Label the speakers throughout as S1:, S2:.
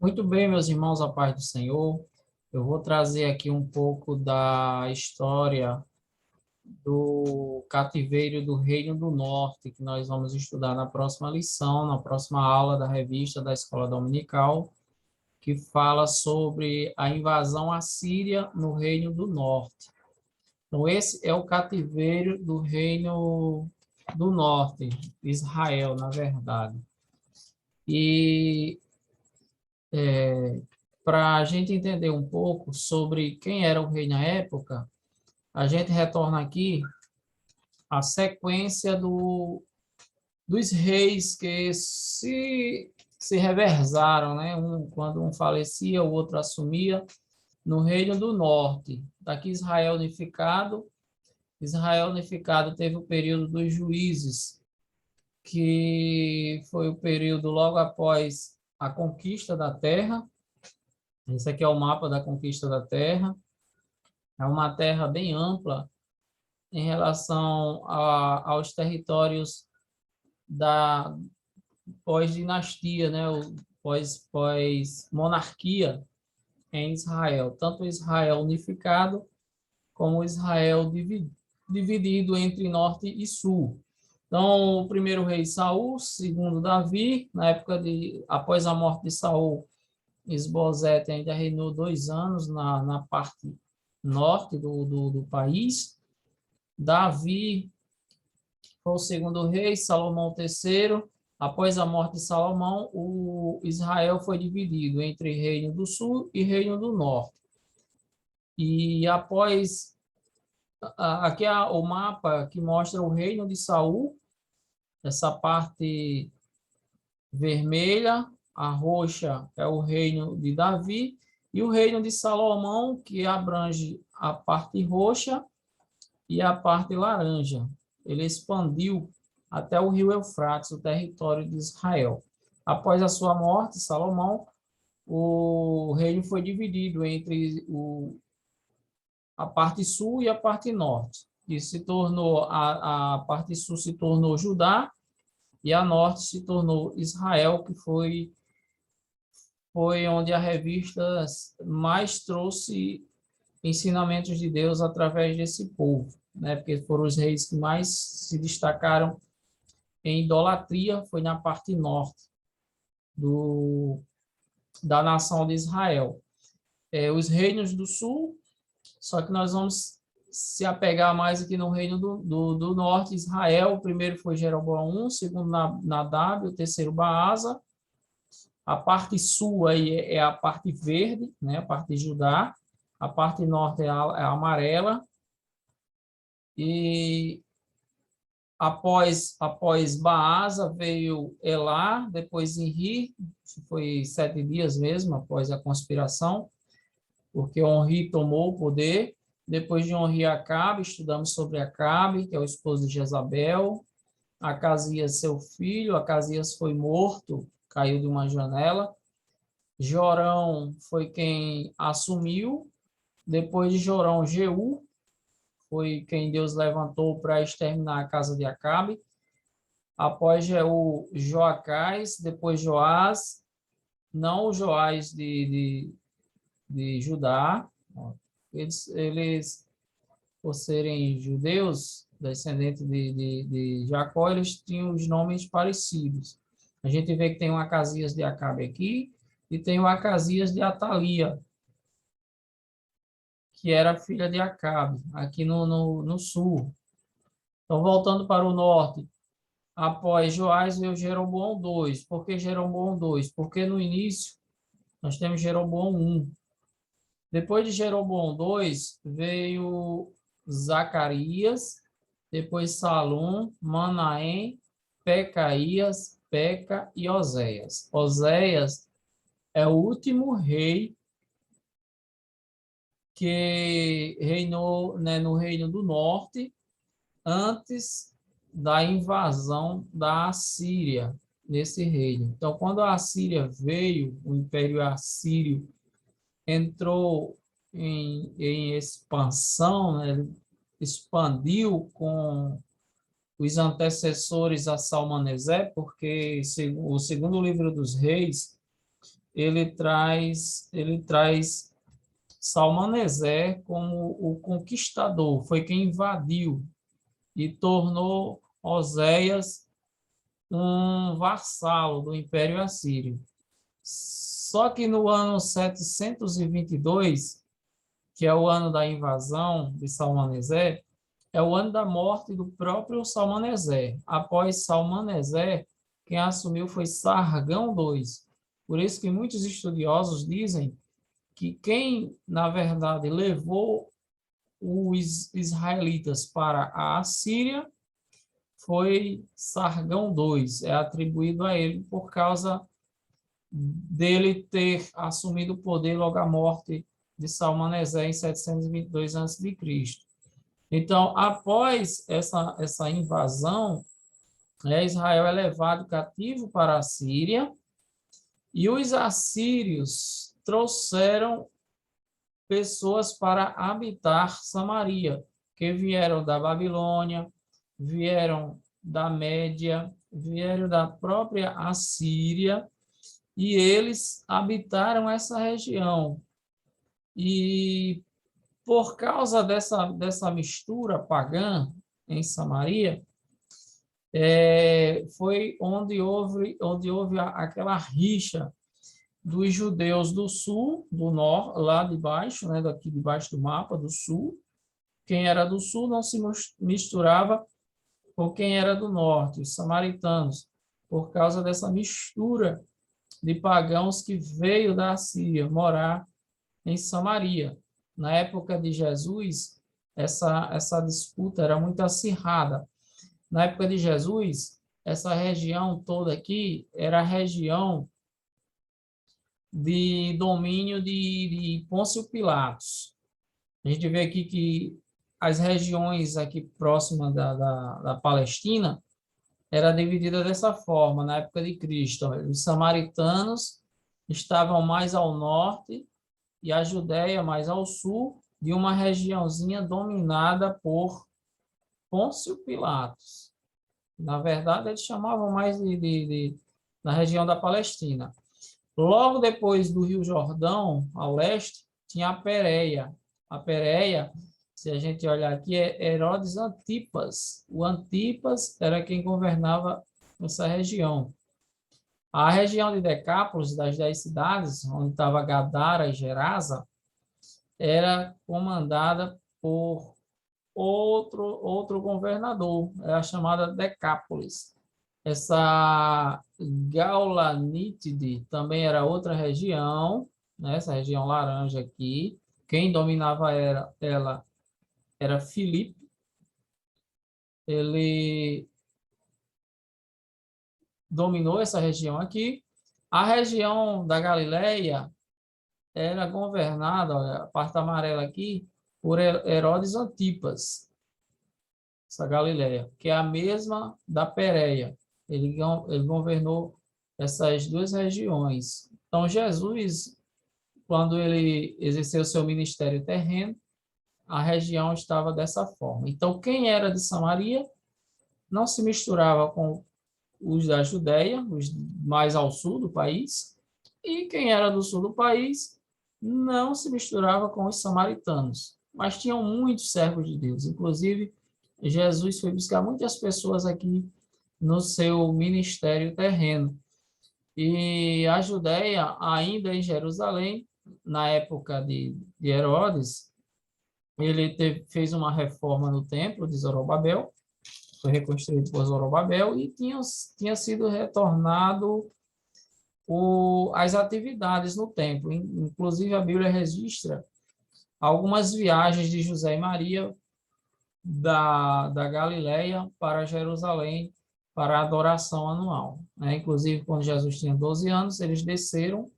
S1: Muito bem, meus irmãos, a paz do Senhor. Eu vou trazer aqui um pouco da história do cativeiro do Reino do Norte, que nós vamos estudar na próxima lição, na próxima aula da revista da Escola Dominical, que fala sobre a invasão assíria no Reino do Norte. Então, esse é o cativeiro do Reino do Norte, Israel, na verdade. E para a gente entender um pouco sobre quem era o rei na época, a gente retorna aqui à sequência dos reis que se reversaram, né? Quando um falecia, o outro assumia no Reino do Norte. Daqui Israel unificado teve o período dos juízes, que foi o período logo após a conquista da terra. Esse aqui é o mapa da conquista da terra. É uma terra bem ampla em relação aos territórios da pós-dinastia, né, o pós-monarquia em Israel, tanto Israel unificado como Israel dividido entre norte e sul. Então, o primeiro rei Saul, segundo Davi, na época após a morte de Saul, Esbozete ainda reinou 2 anos na parte norte do país. Davi foi o segundo rei, Salomão o terceiro. Após a morte de Salomão, o Israel foi dividido entre Reino do Sul e Reino do Norte. E após aqui é o mapa que mostra o reino de Saul, essa parte vermelha, a roxa é o reino de Davi, e o reino de Salomão, que abrange a parte roxa e a parte laranja. Ele expandiu até o rio Eufrates, o território de Israel. Após a sua morte, Salomão, o reino foi dividido entre a parte sul e a parte norte. E se tornou a parte sul se tornou Judá e a norte se tornou Israel, que foi onde a revista mais trouxe ensinamentos de Deus através desse povo, né? Porque foram os reis que mais se destacaram em idolatria, foi na parte norte do, da nação de Israel. Os reinos do sul, só que nós vamos se apegar mais aqui no reino do norte, Israel. O primeiro foi Jeroboão I, o segundo Nadab, o terceiro Baasa. A parte sul aí é a parte verde, né? A parte de Judá. A parte norte é a amarela. E após Baasa veio Elá, depois Enri, foi 7 dias mesmo após a conspiração, porque Onri tomou o poder. Depois de Onri, Acabe, estudamos sobre Acabe, que é o esposo de Jezabel. Acasias, seu filho, Acasias foi morto, caiu de uma janela. Jorão foi quem assumiu. Depois de Jorão, Jeú foi quem Deus levantou para exterminar a casa de Acabe. Após Jeú, Joacás, depois Joás, não o Joás de Judá. Eles, por serem judeus, descendentes de Jacó, eles tinham os nomes parecidos. A gente vê que tem o Acasias de Acabe aqui e tem o Acasias de Atalia, que era filha de Acabe, aqui no sul. Então, voltando para o norte, após Joás veio Jeroboão II. Por que Jeroboão II? Porque no início nós temos Jeroboão I. Depois de Jeroboão II veio Zacarias, depois Salum, Manaém, Pecaías, Peca e Oséias. Oséias é o último rei que reinou, né, no Reino do Norte, antes da invasão da Assíria nesse reino. Então, quando a Assíria veio, o Império Assírio entrou em expansão, né? Ele expandiu com os antecessores a Salmaneser, porque o segundo livro dos reis, ele traz Salmaneser como o conquistador, foi quem invadiu e tornou Oséias um vassalo do Império Assírio. Só que no ano 722, que é o ano da invasão de Salmaneser, é o ano da morte do próprio Salmaneser. Após Salmaneser, quem assumiu foi Sargão II. Por isso que muitos estudiosos dizem que quem, na verdade, levou os israelitas para a Assíria foi Sargão II. É atribuído a ele por causa dele ter assumido o poder logo à morte de Salmaneser em 722 a.C. Então, após essa invasão, Israel é levado cativo para a Síria e os assírios trouxeram pessoas para habitar Samaria, que vieram da Babilônia, vieram da Média, vieram da própria Assíria, e eles habitaram essa região. E por causa dessa mistura pagã em Samaria, foi onde houve aquela rixa dos judeus do sul, do norte, lá de baixo, né, daqui de baixo do mapa, do sul. Quem era do sul não se misturava com quem era do norte, os samaritanos, por causa dessa mistura de pagãos que veio da Síria morar em Samaria. Na época de Jesus, essa disputa era muito acirrada. Na época de Jesus, essa região toda aqui era a região de domínio de Pôncio Pilatos. A gente vê aqui que as regiões aqui próximas da Palestina era dividida dessa forma, na época de Cristo. Os samaritanos estavam mais ao norte e a Judéia mais ao sul, de uma regiãozinha dominada por Pôncio Pilatos. Na verdade, eles chamavam mais da região da Palestina. Logo depois do Rio Jordão, ao leste, tinha a Pérea. A Pérea, se a gente olhar aqui, é Herodes Antipas. O Antipas era quem governava essa região. A região de Decápolis, das 10 cidades, onde estava Gadara e Gerasa, era comandada por outro governador, era chamada Decápolis. Essa Gaulanítide também era outra região, né? Essa região laranja aqui. Quem dominava ela era Filipe. Ele dominou essa região aqui. A região da Galileia era governada, olha, a parte amarela aqui, por Herodes Antipas, essa Galileia, que é a mesma da Pérea. Ele governou essas duas regiões. Então, Jesus, quando ele exerceu seu ministério terreno, a região estava dessa forma. Então, quem era de Samaria não se misturava com os da Judéia, os mais ao sul do país, e quem era do sul do país não se misturava com os samaritanos. Mas tinham muitos servos de Deus. Inclusive, Jesus foi buscar muitas pessoas aqui no seu ministério terreno. E a Judéia, ainda em Jerusalém, na época de Herodes, ele fez uma reforma no templo de Zorobabel, foi reconstruído por Zorobabel e tinha sido retornado as atividades no templo. Inclusive, a Bíblia registra algumas viagens de José e Maria da Galileia para Jerusalém para a adoração anual, né? Inclusive, quando Jesus tinha 12 anos, eles desceram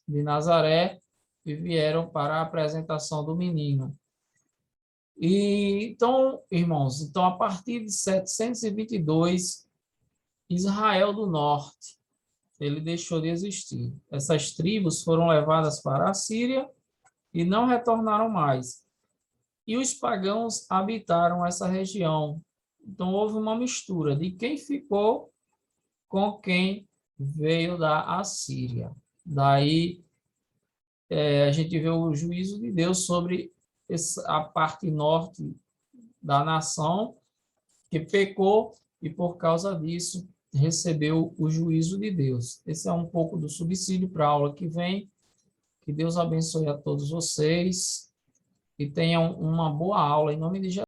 S1: de Nazaré e vieram para a apresentação do menino. E então, irmãos, então a partir de 722, Israel do Norte, ele deixou de existir. Essas tribos foram levadas para a Síria e não retornaram mais. E os pagãos habitaram essa região. Então, houve uma mistura de quem ficou com quem veio da Assíria. Daí a gente vê o juízo de Deus sobre a parte norte da nação, que pecou e, por causa disso, recebeu o juízo de Deus. Esse é um pouco do subsídio para a aula que vem. Que Deus abençoe a todos vocês e tenham uma boa aula, em nome de Jesus.